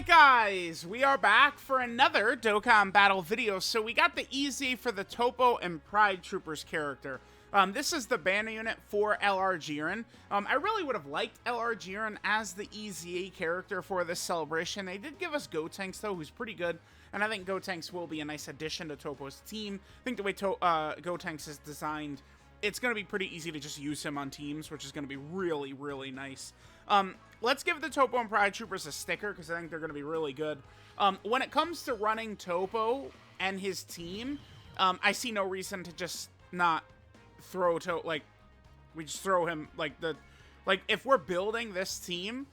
Guys, we are back for another Dokkan battle video. So we got the EZA for the Toppo and Pride Troopers character. This is the banner unit for LR Jiren. I really would have liked LR Jiren as the EZA character for this celebration. They did give us Gotenks though, who's pretty good, and I think Gotenks will be a nice addition to Toppo's team. I think the way Gotenks is designed, it's going to be pretty easy to just use him on teams, which is going to be really, really nice. Let's give the Toppo and Pride Troopers a sticker, because I think they're going to be really good. When it comes to running Toppo and his team, I see no reason to just not throw we just throw him, if we're building this team,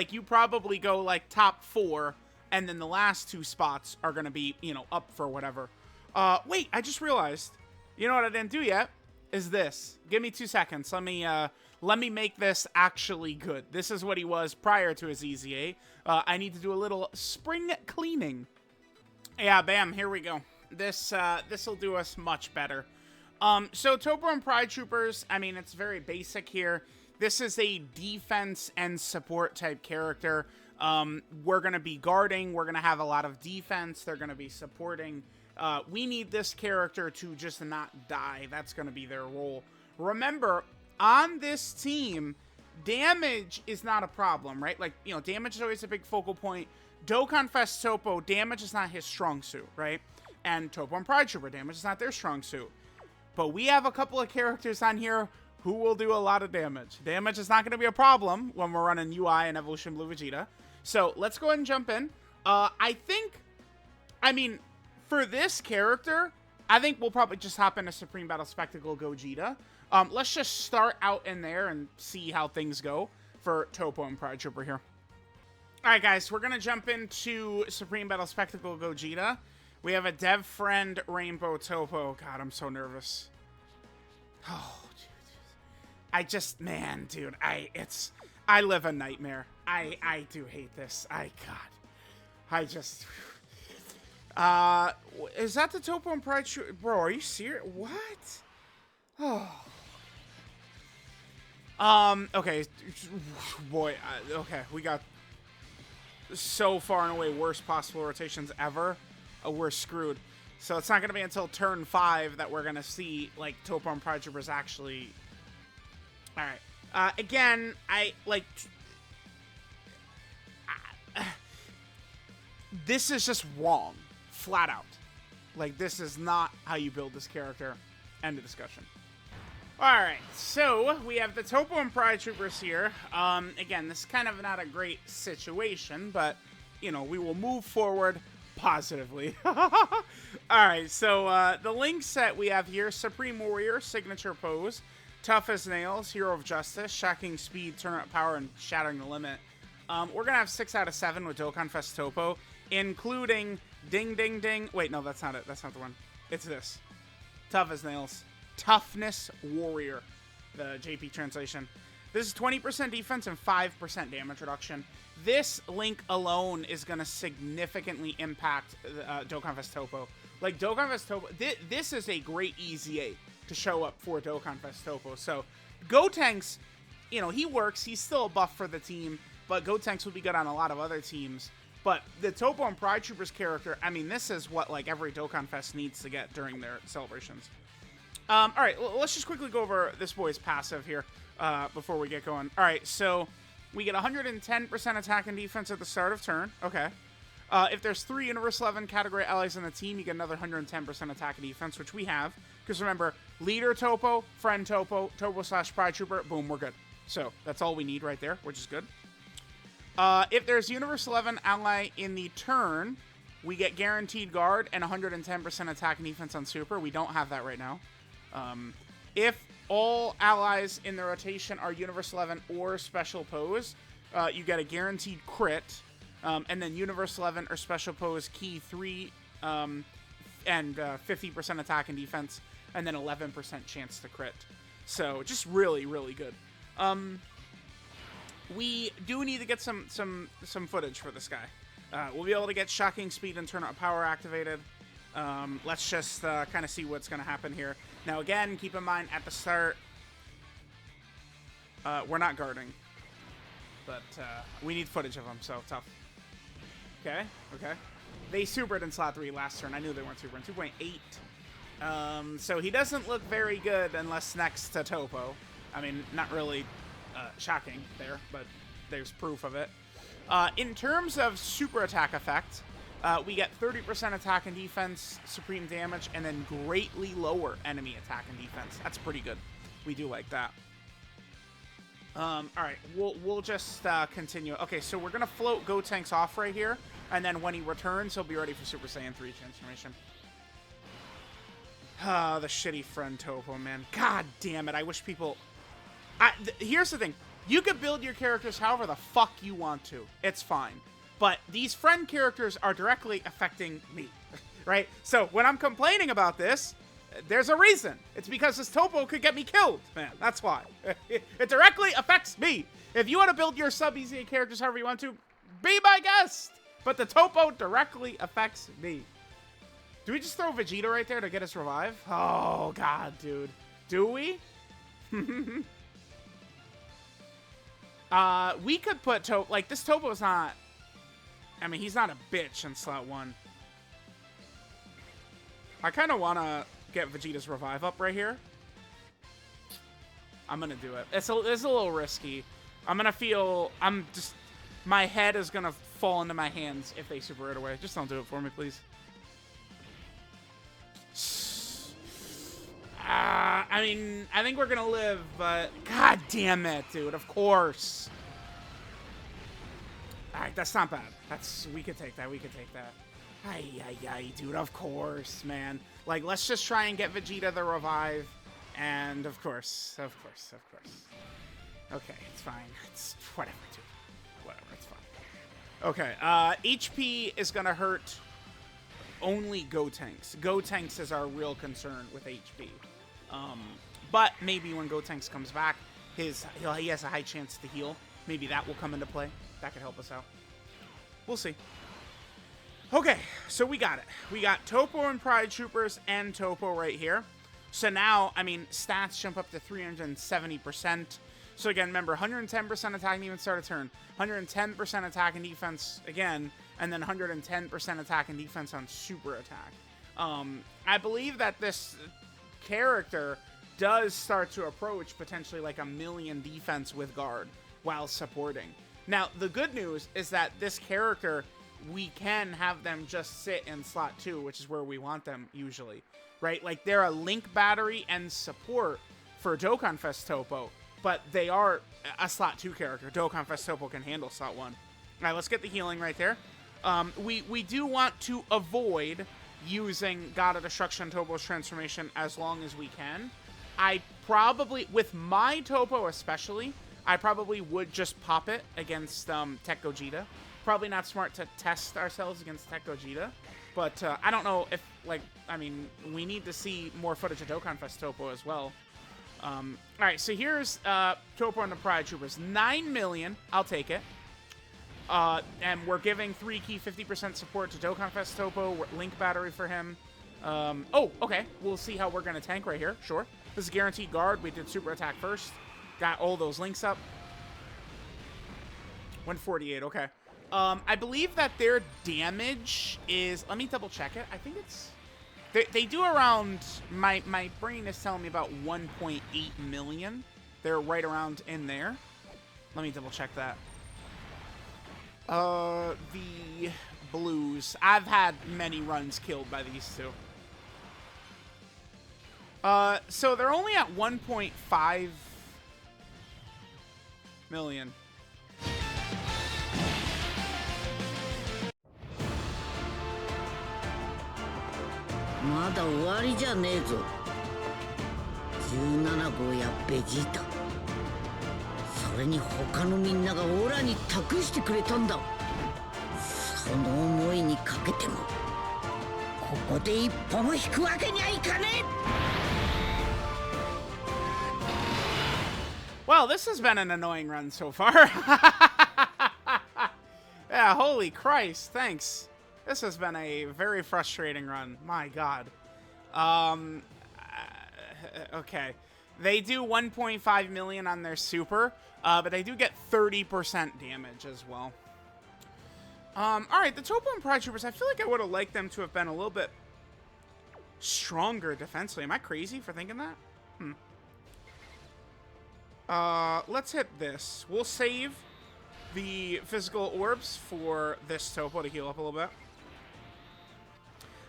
you probably go, top 4, and then the last 2 spots are going to be, up for whatever. Wait, I just realized, you know what I didn't do yet? Is this. Give me 2 seconds. Let me make this actually good. This is what he was prior to his EZA. I need to do a little spring cleaning. Yeah, bam, here we go. This'll do us much better. So Toppo and Pride Troopers, I mean, it's very basic here. This is a defense and support type character. We're going to be guarding. We're going to have a lot of defense. They're going to be supporting. We need this character to just not die. That's going to be their role. Remember, on this team, damage is not a problem, right? Damage is always a big focal point. Dokkan Fest Toppo, damage is not his strong suit, right? And Toppo and Pride Trooper, damage is not their strong suit. But we have a couple of characters on here who will do a lot of damage. Damage is not going to be a problem when we're running UI and Evolution Blue Vegeta. So let's go ahead and jump in. For this character, I think we'll probably just hop into Supreme Battle Spectacle Gogeta. Let's just start out in there and see how things go for Toppo and Pride Trooper here. Alright guys, we're going to jump into Supreme Battle Spectacle Gogeta. We have a dev friend, Rainbow Toppo. God, I'm so nervous. Oh, dude. I live a nightmare. I do hate this. Is that the Toppo and Pride Trooper? Bro, are you serious? What? Oh. Okay. Boy, okay, we got so far and away worst possible rotations ever. We're screwed. So it's not going to be until turn 5 that we're going to see, Toppo and Pride Troopers actually... Alright. Again, this is just wrong. Flat out. This is not how you build this character. End of discussion. Alright, so we have the Toppo and Pride Troopers here. Again, this is kind of not a great situation, but, we will move forward positively. Alright, so the link set we have here, Supreme Warrior, Signature Pose, Tough as Nails, Hero of Justice, Shocking Speed, Turn Up Power, and Shattering the Limit. We're going to have 6 out of 7 with Dokkan Fest Toppo, including Ding Ding Ding. Wait, no, that's not it. That's not the one. It's this. Tough as Nails. Toughness Warrior, the JP translation. This is 20% defense and 5% damage reduction. This link alone is going to significantly impact Dokkan Fest Toppo. Dokkan Fest Toppo, this is a great EZA to show up for Dokkan Fest Toppo. So, Gotenks, he works. He's still a buff for the team, but Gotenks would be good on a lot of other teams. But the Toppo and Pride Troopers character, I mean, this is what, every Dokkan Fest needs to get during their celebrations. Alright, let's just quickly go over this boy's passive here before we get going. Alright, so we get 110% attack and defense at the start of turn. Okay. If there's 3 Universe 11 category allies in the team, you get another 110% attack and defense, which we have. Because remember, Leader Toppo, Friend Toppo, Toppo/Pride Trooper, boom, we're good. So that's all we need right there, which is good. If there's Universe 11 ally in the turn, we get Guaranteed Guard and 110% attack and defense on Super. We don't have that right now. If all allies in the rotation are Universe 11 or Special Pose, you get a Guaranteed Crit, and then Universe 11 or Special Pose Key 3, and 50% attack and defense, and then 11% chance to crit. So, just really, really good. We do need to get some footage for this guy. We'll be able to get Shocking Speed and Turn Up Power activated. Let's just kind of see what's going to happen here. Now, again, keep in mind, at the start, we're not guarding. But we need footage of him, so tough. Okay, okay. They supered in slot 3 last turn. I knew they weren't super in 2.8. So he doesn't look very good unless next to Toppo. I mean, not really shocking there, but there's proof of it. In terms of super attack effect, we get 30% attack and defense, supreme damage, and then greatly lower enemy attack and defense. That's pretty good. We do like that. All right, we'll just continue. Okay, so we're gonna float Gotenks off right here, and then when he returns, he'll be ready for Super Saiyan 3 transformation. Ah, the shitty friend Toppo, man. God damn it! I wish people. Here's the thing: you could build your characters however the fuck you want to. It's fine, but these friend characters are directly affecting me, right? So when I'm complaining about this, there's a reason. It's because this Toppo could get me killed, man. That's why. It directly affects me. If you want to build your sub-EZA characters however you want to, be my guest. But the Toppo directly affects me. Do we just throw Vegeta right there to get us revive? Oh, God, dude. Do we? We could put Toppo... Like, this Toppo's not... I mean, he's not a bitch in slot 1. I kind of want to get Vegeta's revive up right here. I'm going to do it. It's a little risky. I'm going to feel... My head is going to fall into my hands if they super right away. Just don't do it for me, please. I mean, I think we're going to live, but... God damn it, dude. Of course. Alright, that's not bad. We could take that. We could take that. Ay, dude. Of course, man. Like, let's just try and get Vegeta the revive. And, of course. Okay, it's fine. It's whatever, dude. Whatever, it's fine. Okay, HP is going to hurt only Gotenks. Gotenks is our real concern with HP. But maybe when Gotenks comes back, he has a high chance to heal. Maybe that will come into play. That could help us out. We'll see. Okay, so we got it. We got Toppo and Pride Troopers and Toppo right here. So now, I mean, stats jump up to 370%. So again, remember, 110% attack and defense start of turn, 110% attack and defense again, and then 110% attack and defense on super attack. I believe that this character does start to approach potentially like 1,000,000 defense with guard while supporting. Now, the good news is that this character, we can have them just sit in slot 2, which is where we want them usually, right? Like, they're a link battery and support for Dokkan Fest Toppo, but they are a slot 2 character. Dokkan Fest Toppo can handle slot 1. All right, let's get the healing right there. We do want to avoid using God of Destruction Toppo's transformation as long as we can. I probably, with my Toppo especially, I probably would just pop it against Tech Gogeta. Probably not smart to test ourselves against Tech Gogeta. But I don't know if, like, I mean, we need to see more footage of Dokkan Fest Toppo as well. Alright, so here's Toppo and the Pride Troopers. 9 million, I'll take it. And we're giving 3 key 50% support to Dokkan Fest Toppo. Link battery for him. Oh, okay. We'll see how we're going to tank right here. Sure. This is guaranteed guard. We did super attack first. Got all those links up. 148, okay. I believe that their damage is... Let me double check it. I think it's... They do around... My brain is telling me about 1.8 million. They're right around in there. Let me double check that. The blues. I've had many runs killed by these two. So they're only at 1.5 million.まだ終わりじゃねえぞ。17号やベジータ。それに他のみんながオラに託してくれたんだ。その思いにかけても、ここで一歩も引くわけにはいかねえ。Well, this has been an annoying run so far. Yeah, holy Christ, thanks. This has been a very frustrating run. My God. Okay. They do 1.5 million on their super, but they do get 30% damage as well. Alright, the Topo and Pride Troopers, I feel like I would have liked them to have been a little bit stronger defensively. Am I crazy for thinking that? Let's hit this. We'll save the physical orbs for this Topo to heal up a little bit.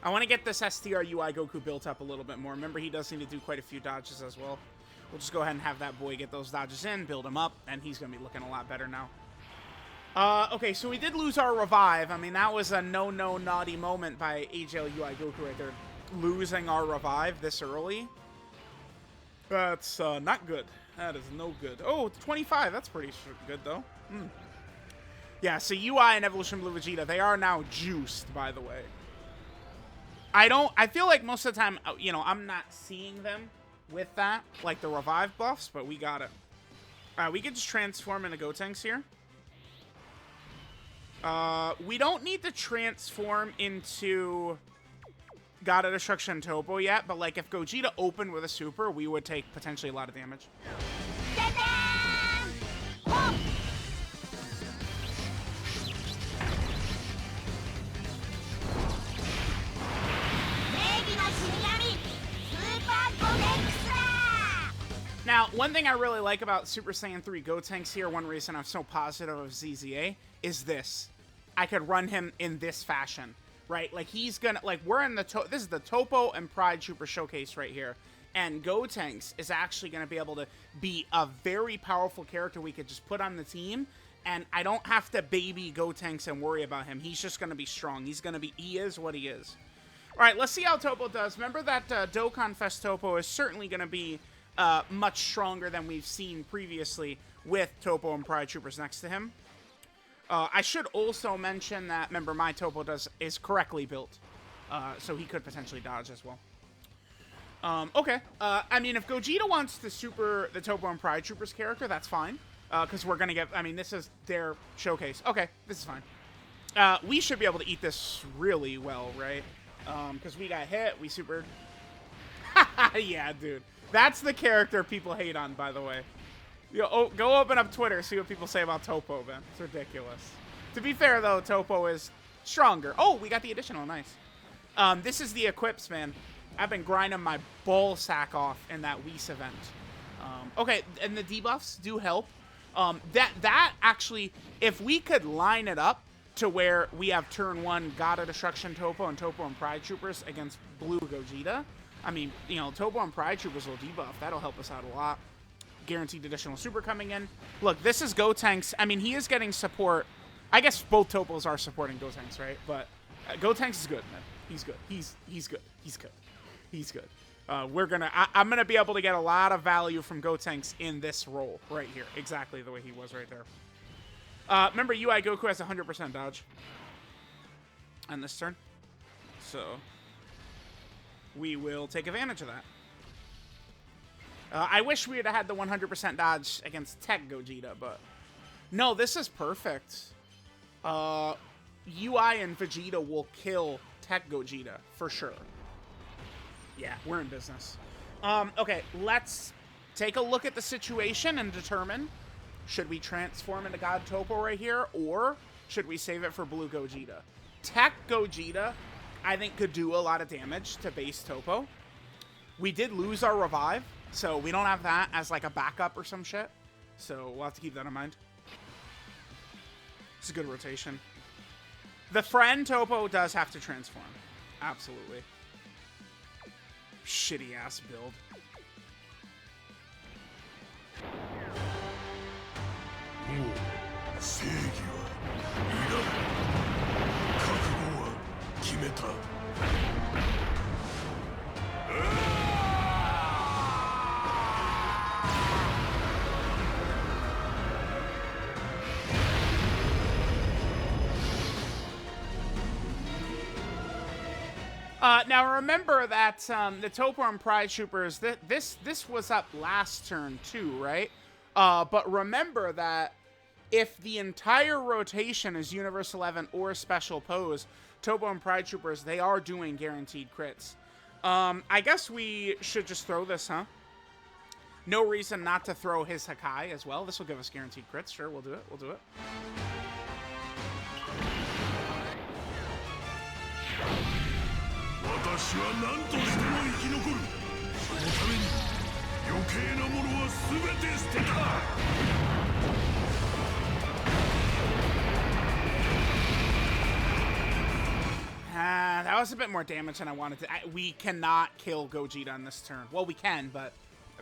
I want to get this STR UI Goku built up a little bit more. Remember, he does need to do quite a few dodges as well. We'll just go ahead and have that boy get those dodges in, build him up, and he's going to be looking a lot better now. Okay, so we did lose our revive. I mean, that was a no naughty moment by AGL UI Goku right there. Losing our revive this early. That's not good. That is no good. Oh, 25. That's pretty good, though. Yeah, so UI and Evolution Blue Vegeta, they are now juiced, by the way. I feel like most of the time, you know, I'm not seeing them with that, like the revive buffs, but we got it. We could just transform into Gotenks here. We don't need to transform into God of Destruction Topo yet, but like if Gogeta opened with a super, we would take potentially a lot of damage. Now, one thing I really like about Super Saiyan 3 Gotenks here, one reason I'm so positive of ZZA, is this. I could run him in this fashion, right? Like, he's gonna, like, we're in the, this is the Topo and Pride Trooper showcase right here. And Gotenks is actually gonna be able to be a very powerful character we could just put on the team. And I don't have to baby Gotenks and worry about him. He's just gonna be strong. He's gonna be, he is what he is. All right, let's see how Topo does. Remember that Dokkan Fest Topo is certainly gonna be much stronger than we've seen previously with Topo and Pride Troopers next to him. I should also mention that, remember, my Topo is correctly built, so he could potentially dodge as well. Okay, I mean, if Gogeta wants to super the Topo and Pride Troopers character, that's fine, because we're gonna get, I mean, this is their showcase. Okay, this is fine. We should be able to eat this really well, right? Because we got hit, we supered. Yeah, dude. That's the character people hate on, by the way. Go open up Twitter, see what people say about Topo, man. It's ridiculous. To be fair, though, Topo is stronger. Oh, we got the additional. Nice. This is the equips, man. I've been grinding my ball sack off in that Whis event. Okay, and the debuffs do help. That actually, if we could line it up to where we have turn 1 God of Destruction Topo and Topo and Pride Troopers against Blue Gogeta, I mean, you know, Topo and Pride Troopers will debuff. That'll help us out a lot. Guaranteed additional super coming in. Look, this is Gotenks. I mean, he is getting support. I guess both Topos are supporting Gotenks, right? But Gotenks is good, man. He's good. He's good. He's good. He's good. I'm gonna be able to get a lot of value from Gotenks in this role right here. Exactly the way he was right there. Remember, UI Goku has 100% dodge on this turn. So we will take advantage of that. I wish we would have had the 100% dodge against Tech Gogeta, but no, this is perfect. UI and Vegeta will kill Tech Gogeta for sure. Yeah, we're in business. Okay, let's take a look at the situation and determine, should we transform into God Topo right here, or should we save it for Blue Gogeta? Tech Gogeta, I think, could do a lot of damage to base Topo. We did lose our revive, so we don't have that as like a backup or some shit. So we'll have to keep that in mind. It's a good rotation. The friend Topo does have to transform. Absolutely. Shitty ass build. Now remember that the Topo and Pride Troopers, this was up last turn too, right? But remember that if the entire rotation is Universe 11 or Special Pose, Topo and Pride Troopers, they are doing guaranteed crits. I guess we should just throw this, huh? No reason not to throw his Hakai as well. This will give us guaranteed crits. Sure, we'll do it. We'll do it. 私は何としても生き残る。そのために余計なものは全て捨てた。That was a bit more damage than I wanted to. We cannot kill Gogeta on this turn. Well, we can, but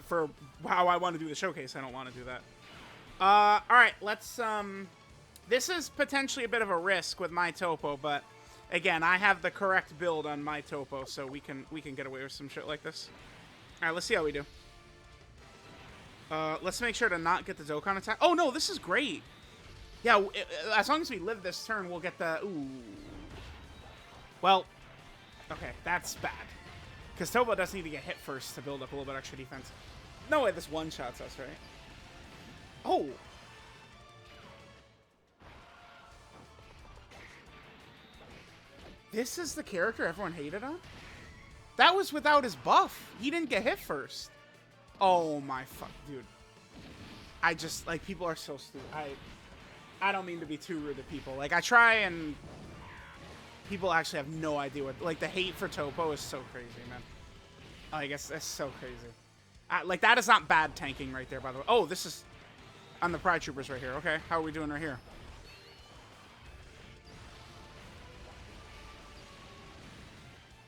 for how I want to do the showcase, I don't want to do that. All right, let's. This is potentially a bit of a risk with my Toppo, but again, I have the correct build on my Toppo, so we can get away with some shit like this. All right, let's see how we do. Let's make sure to not get the Dokkan attack. Oh no, this is great. Yeah, as long as we live this turn, we'll get the. Ooh. Well, okay, that's bad. Because Toppo does need to get hit first to build up a little bit extra defense. No way, this one-shots us, right? Oh! This is the character everyone hated on? That was without his buff. He didn't get hit first. Oh my fuck, dude. I just, like, people are so stupid. I don't mean to be too rude to people. Like, I try and... People actually have no idea what... Like, the hate for Toppo is so crazy, man. I guess that's so crazy. Like, that is not bad tanking right there, by the way. Oh, this is... On the Pride Troopers right here. Okay, how are we doing right here?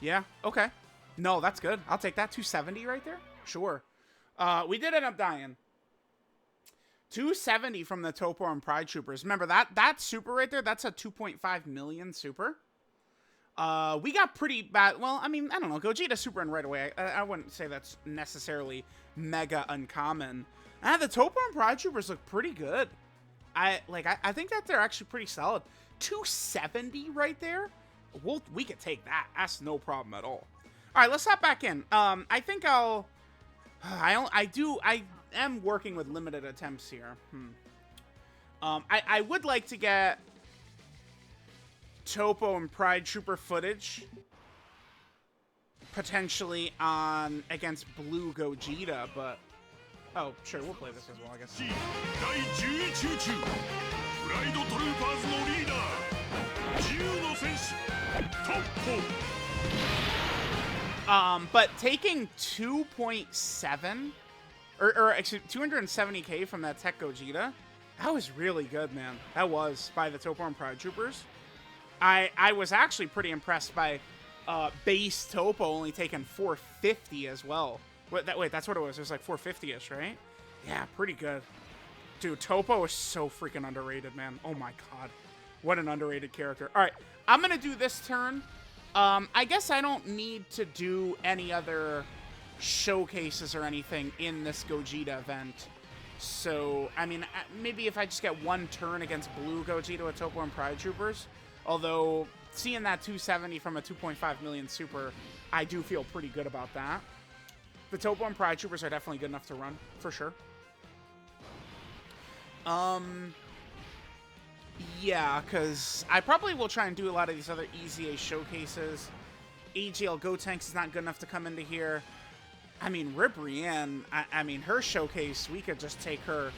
Yeah, okay. No, that's good. I'll take that. 270 right there? Sure. We did end up dying. 270 from the Toppo and Pride Troopers. Remember, that super right there, that's a 2.5 million super. We got pretty bad. Well, I mean, I don't know. Gogeta super in right away. I wouldn't say that's necessarily mega uncommon. The Toppo and Pride Troopers look pretty good. I think that they're actually pretty solid. 270 right there. We could take that. That's no problem at all. All right, let's hop back in. I think I am working with limited attempts here. I would like to get Toppo and Pride Trooper footage potentially on against Blue Gogeta, but oh sure, we'll play this as well, I guess. But taking 2.7 or actually 270k from that Tech Gogeta, that was really good, man. That was by the Toppo and Pride Troopers. I was actually pretty impressed by base Toppo only taking 450 as well. Wait, that's what it was. It was like 450-ish, right? Yeah, pretty good. Dude, Toppo is so freaking underrated, man. Oh my god. What an underrated character. All right, I'm going to do this turn. I guess I don't need to do any other showcases or anything in this Gogeta event. So, I mean, maybe if I just get one turn against Blue Gogeta with Toppo and Pride Troopers. Although, seeing that 270 from a 2.5 million super, I do feel pretty good about that. The Toppo and Pride Troopers are definitely good enough to run, for sure. Yeah, because I probably will try and do a lot of these other EZA showcases. AGL Gotenks is not good enough to come into here. I mean, Ribrianne, I mean, her showcase, we could just take her.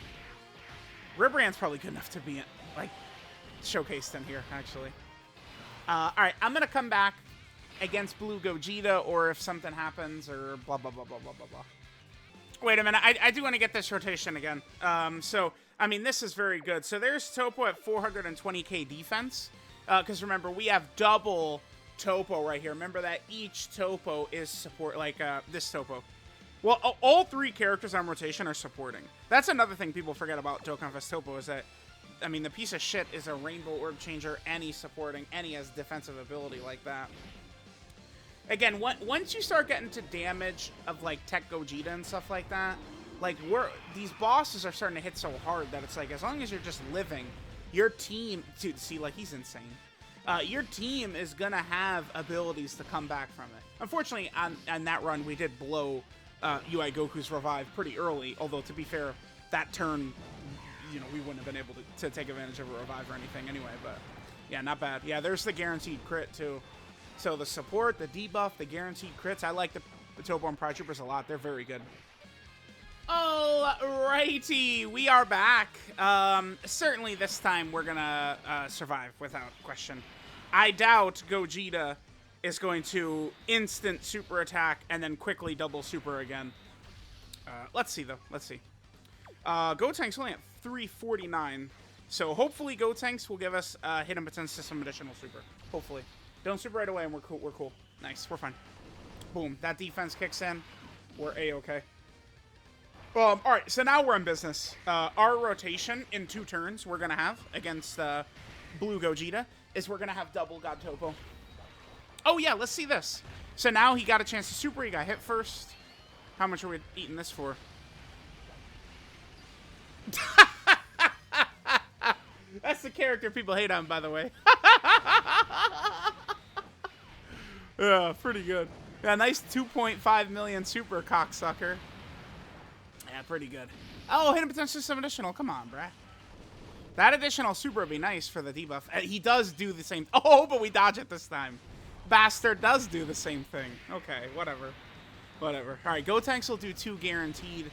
Ribrianne's probably good enough to be, like, showcased in here, actually. All right, I'm going to come back against Blue Gogeta, or if something happens, or blah, blah, blah, blah, blah, blah, blah. Wait a minute, I do want to get this rotation again. So, I mean, this is very good. So there's Toppo at 420k defense. Because remember, we have double Toppo right here. Remember that each Toppo is support, like this Toppo. Well, all three characters on rotation are supporting. That's another thing people forget about Dokkan Fest Toppo is that, I mean, the piece of shit is a Rainbow Orb Changer, and he's supporting, and he has defensive ability like that. Again, once you start getting to damage of, like, Tech Gogeta and stuff like that, like, these bosses are starting to hit so hard that it's like, as long as you're just living, your team, dude, see, like, he's insane. Your team is gonna have abilities to come back from it. Unfortunately, on that run, we did blow UI Goku's revive pretty early, although, to be fair, that turn, you know, we wouldn't have been able to take advantage of a revive or anything anyway, but yeah, not bad. Yeah, there's the guaranteed crit, too. So the support, the debuff, the guaranteed crits, I like the Toppo and Pride Troopers a lot. They're very good. Alrighty, we are back. Certainly this time we're gonna survive without question. I doubt Gogeta is going to instant super attack and then quickly double super again. Let's see, though. Let's see. Gotenks only at 349. So hopefully Gotenks will give us Hidden Potential some additional super. Hopefully. Don't super right away and we're cool. We're cool. Nice. We're fine. Boom. That defense kicks in. We're A-okay. Alright, so now we're in business. Our rotation in 2 turns we're going to have against Blue Gogeta is we're going to have double God Toppo. Oh, yeah, let's see this. So now he got a chance to super. He got hit first. How much are we eating this for? That's the character people hate on, by the way. Yeah, pretty good. Yeah, nice 2.5 million super cocksucker. Yeah, pretty good. Oh, hidden potential some additional. Come on, bruh. That additional super would be nice for the debuff. He does do the same. Oh, but we dodge it this time. Bastard does do the same thing. Okay, whatever. Whatever. All right, Gotenks will do 2 guaranteed.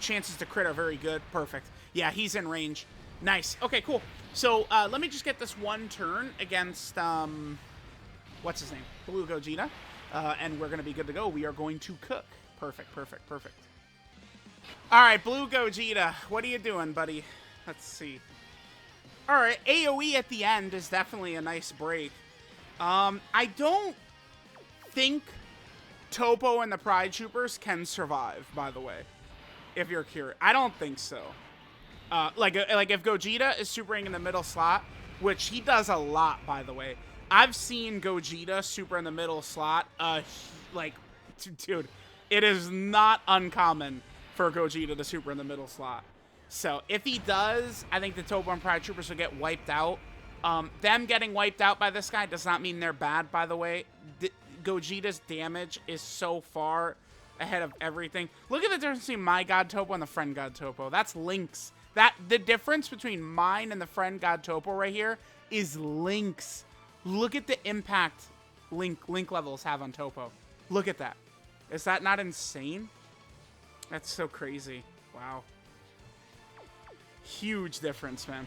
Chances to crit are very good. Perfect. Yeah, he's in range. Nice. Okay, cool. So let me just get this 1 turn against, what's his name? Blue Gogeta. And we're going to be good to go. We are going to cook. Perfect, perfect, perfect. All right, Blue Gogeta. What are you doing, buddy? Let's see. All right, AoE at the end is definitely a nice break. I don't think Toppo and the Pride Troopers can survive, by the way, if you're curious. I don't think so. Like if Gogeta is supering in the middle slot, which he does a lot, by the way. I've seen Gogeta super in the middle slot. Like, dude, it is not uncommon for Gogeta to super in the middle slot. So if he does, I think the Toppo and Pride Troopers will get wiped out. Them getting wiped out by this guy does not mean they're bad, by the way. Gogeta's damage is so far ahead of everything. Look at the difference between my God Toppo and the friend God Toppo. That's Link's. The difference between mine and the friend God Toppo right here is Link's. Look at the impact Link levels have on Toppo. Look at that. Is that not insane? That's so crazy. Wow. Huge difference, man.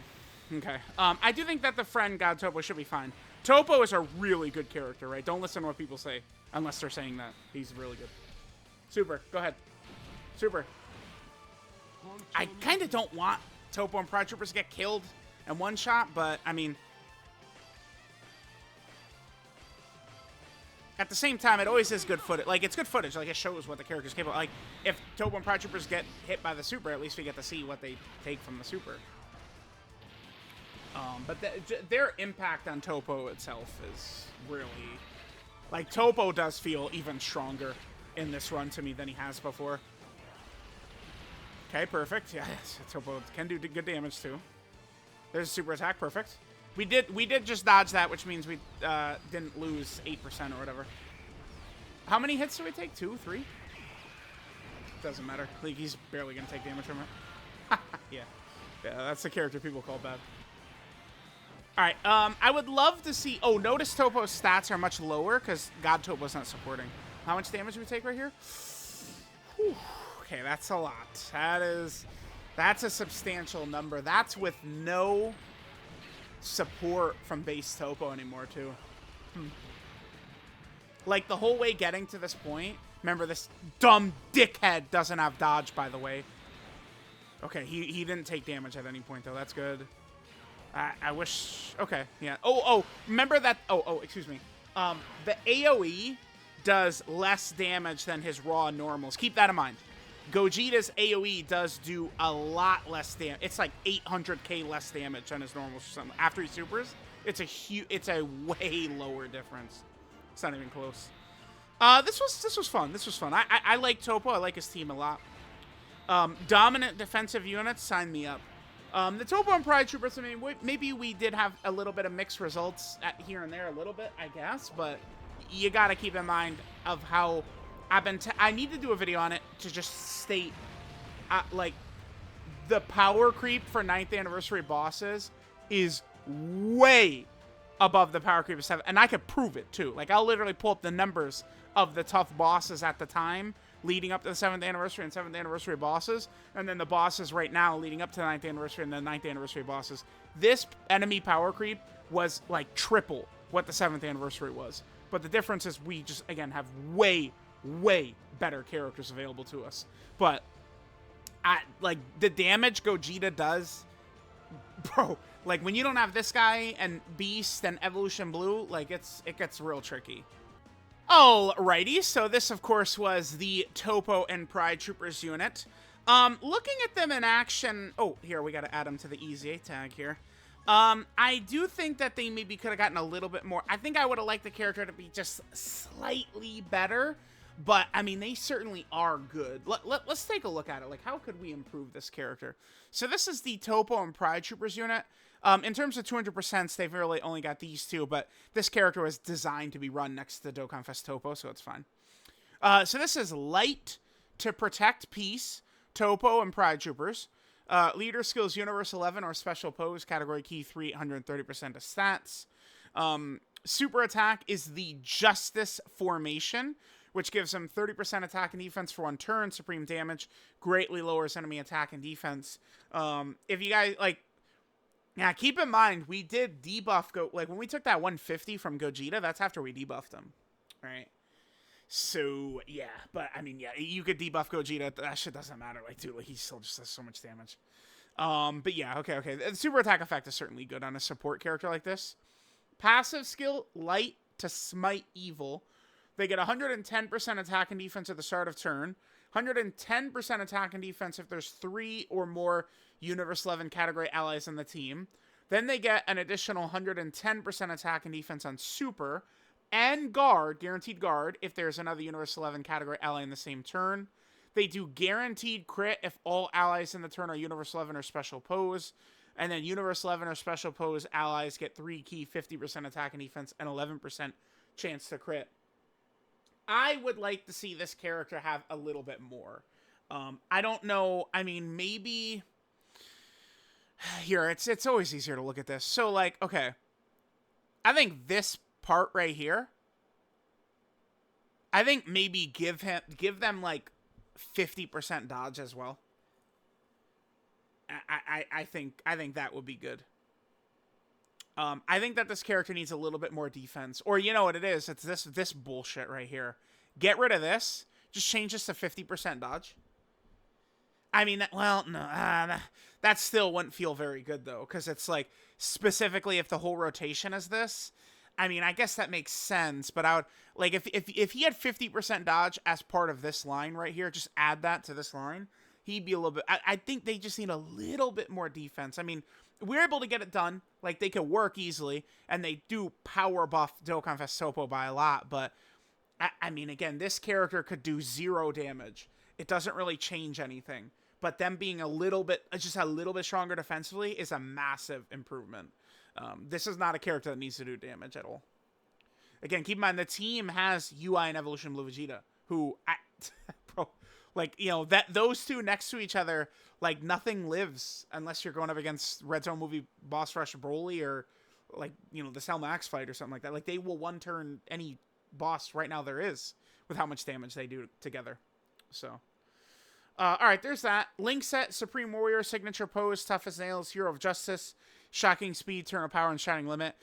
Okay. I do think that the friend God Toppo should be fine. Toppo is a really good character, right? Don't listen to what people say unless they're saying that. He's really good. Super. Go ahead. Super. I kind of don't want Toppo and Pride Troopers to get killed in one shot, but, I mean, at the same time, it always is good footage. Like, it's good footage. Like, it shows what the character's capable of. Like, if Toppo and Pride Troopers get hit by the super, at least we get to see what they take from the super. But their impact on Toppo itself is really... Like, Toppo does feel even stronger in this run to me than he has before. Okay, perfect. Yeah, Toppo can do good damage, too. There's a super attack. Perfect. We did just dodge that, which means we didn't lose 8% or whatever. How many hits do we take? 2? 3? Doesn't matter. Like, he's barely going to take damage from it. Yeah. Yeah, that's the character people call bad. Alright, I would love to see... Oh, notice Toppo's stats are much lower because God Toppo's not supporting. How much damage do we take right here? Whew. Okay, that's a lot. That's a substantial number. That's with no support from base Toppo anymore, too. Like, the whole way getting to this point... Remember, this dumb dickhead doesn't have dodge, by the way. Okay, he didn't take damage at any point, though. That's good. I wish... Okay, yeah. Oh, remember that... Oh, excuse me. The AoE does less damage than his raw normals. Keep that in mind. Gogeta's AoE does do a lot less damage. It's like 800k less damage than his normals or something. After he supers, it's a way lower difference. It's not even close. This was fun. This was fun. I like Toppo. I like his team a lot. Dominant defensive units, sign me up. The Toppo and Pride Troopers, I mean, maybe we did have a little bit of mixed results here and there a little bit, I guess, but you got to keep in mind of how I need to do a video on it to just state, like, the power creep for 9th anniversary bosses is way above the power creep of 7, and I could prove it, too. Like, I'll literally pull up the numbers of the tough bosses at the time, leading up to the 7th anniversary and 7th anniversary bosses, and then the bosses right now leading up to the 9th anniversary and the 9th anniversary bosses. This enemy power creep was like triple what the 7th anniversary was. But the difference is we just, again, have way, way better characters available to us. But, like, the damage Gogeta does, bro, like, when you don't have this guy and Beast and Evolution Blue, like, it gets real tricky. Alrighty, so this, of course, was the Toppo and Pride Troopers unit. Looking at them in action... Oh, here, we gotta add them to the EZA tag here. I do think that they maybe could have gotten a little bit more. I think I would have liked the character to be just slightly better. But, I mean, they certainly are good. Let's take a look at it. Like, how could we improve this character? So this is the Toppo and Pride Troopers unit. In terms of 200%, they've really only got these two, but this character was designed to be run next to Dokkan Fest Toppo, so it's fine. So this is Light to Protect Peace, Toppo and Pride Troopers. Leader Skills Universe 11 or Special Pose, Category Key 3, 130% of stats. Super Attack is the Justice Formation, which gives him 30% attack and defense for 1 turn, supreme damage, greatly lowers enemy attack and defense. If you guys, like, yeah, keep in mind, we did debuff, like, when we took that 150 from Gogeta, that's after we debuffed him, right? So, yeah, but, I mean, yeah, you could debuff Gogeta, that shit doesn't matter, like, dude, like, he still just does so much damage. But yeah, okay, the super attack effect is certainly good on a support character like this. Passive skill, Light to Smite Evil. They get 110% attack and defense at the start of turn, 110% attack and defense if there's 3 or more Universe 11 category allies in the team. Then they get an additional 110% attack and defense on Super, and Guard, guaranteed Guard, if there's another Universe 11 category ally in the same turn. They do guaranteed crit if all allies in the turn are Universe 11 or Special Pose. And then Universe 11 or Special Pose allies get 3 key, 50% attack and defense, and 11% chance to crit. I would like to see this character have a little bit more. I don't know. I mean, maybe... Here, it's always easier to look at this. So, like, okay. I think this part right here, I think maybe give them, like, 50% dodge as well. I think that would be good. I think that this character needs a little bit more defense. Or you know what it is? It's this bullshit right here. Get rid of this. Just change this to 50% dodge. I mean, well, no. That still wouldn't feel very good, though. Because it's like, specifically if the whole rotation is this. I mean, I guess that makes sense. But I would, like, if he had 50% dodge as part of this line right here, just add that to this line. He'd be a little bit... I think they just need a little bit more defense. I mean... We're able to get it done. Like, they could work easily. And they do power buff Dokkan Fest Toppo by a lot. But, I mean, again, this character could do 0 damage. It doesn't really change anything. But them being just a little bit stronger defensively is a massive improvement. This is not a character that needs to do damage at all. Again, keep in mind, the team has UI and Evolution Blue Vegeta. Who, bro... Like, you know, those two next to each other, like, nothing lives unless you're going up against Red Zone movie Boss Rush Broly or, like, you know, the Cell Max fight or something like that. Like, they will one-turn any boss right now there is with how much damage they do together. So, alright, there's that. Link set, Supreme Warrior, Signature Pose, Tough as Nails, Hero of Justice, Shocking Speed, Turn of Power, and Shining Limit.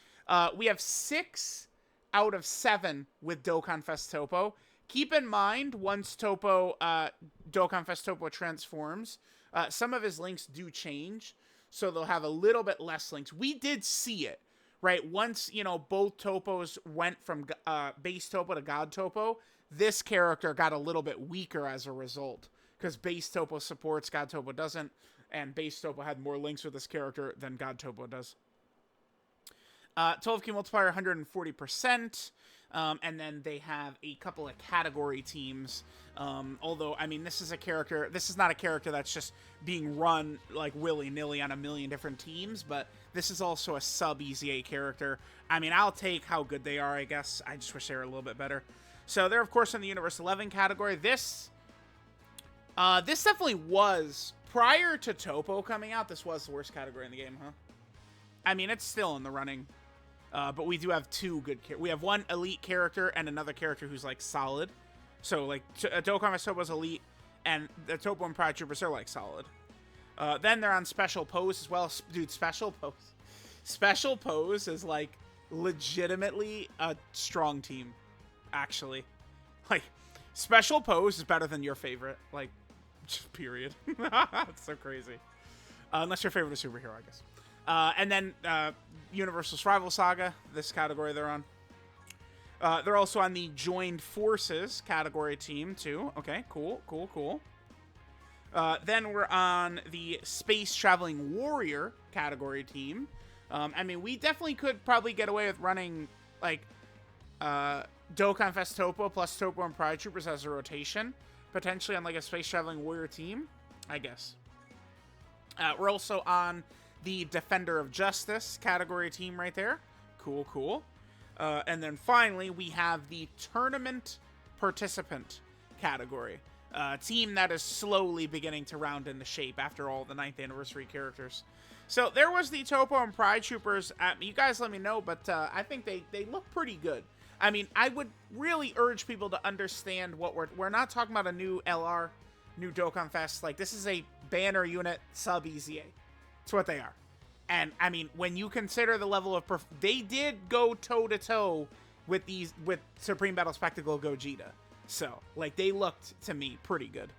We have 6 out of 7 with Dokkan Fest Toppo. Keep in mind, once Toppo, Dokkan Fest Toppo transforms, some of his links do change, so they'll have a little bit less links. We did see it, right? Once, you know, both Toppos went from base Toppo to God Toppo, this character got a little bit weaker as a result, because base Toppo supports, God Toppo doesn't, and base Toppo had more links with this character than God Toppo does. 12 key multiplier, 140%. And then they have a couple of category teams. Although, I mean, this is not a character that's just being run, like, willy-nilly on a million different teams, but this is also a sub-EZA character. I mean, I'll take how good they are, I guess. I just wish they were a little bit better. So, they're, of course, in the Universe 11 category. This definitely was, prior to Toppo coming out, this was the worst category in the game, huh? I mean, it's still in the running. But we do have 2 good we have 1 elite character and another character who's, like, solid. So, like, Dokkan Fest Toppo's elite, and the Toppo and Pride Troopers are, like, solid. Then they're on Special Pose as well. Dude, Special Pose. Special Pose is, like, legitimately a strong team, actually. Like, Special Pose is better than your favorite. Like, just period. It's so crazy. Unless your favorite is superhero, I guess. And then Universal Survival Saga, this category they're on. They're also on the Joined Forces category team, too. Okay, cool. Then we're on the Space Traveling Warrior category team. I mean, we definitely could probably get away with running, like, Dokkan Fest Toppo plus Toppo and Pride Troopers as a rotation. Potentially on, like, a Space Traveling Warrior team, I guess. We're also on the Defender of Justice category team right there. Cool. And then finally, we have the Tournament Participant category. Team that is slowly beginning to round into shape after all the 9th anniversary characters. So there was the Toppo and Pride Troopers. You guys let me know, but I think they look pretty good. I mean, I would really urge people to understand what we're not talking about a new LR, new Dokkan Fest. Like, this is a banner unit sub EZA. It's what they are. And, I mean, when you consider the level of... they did go toe-to-toe with Supreme Battle Spectacle Gogeta. So, like, they looked, to me, pretty good.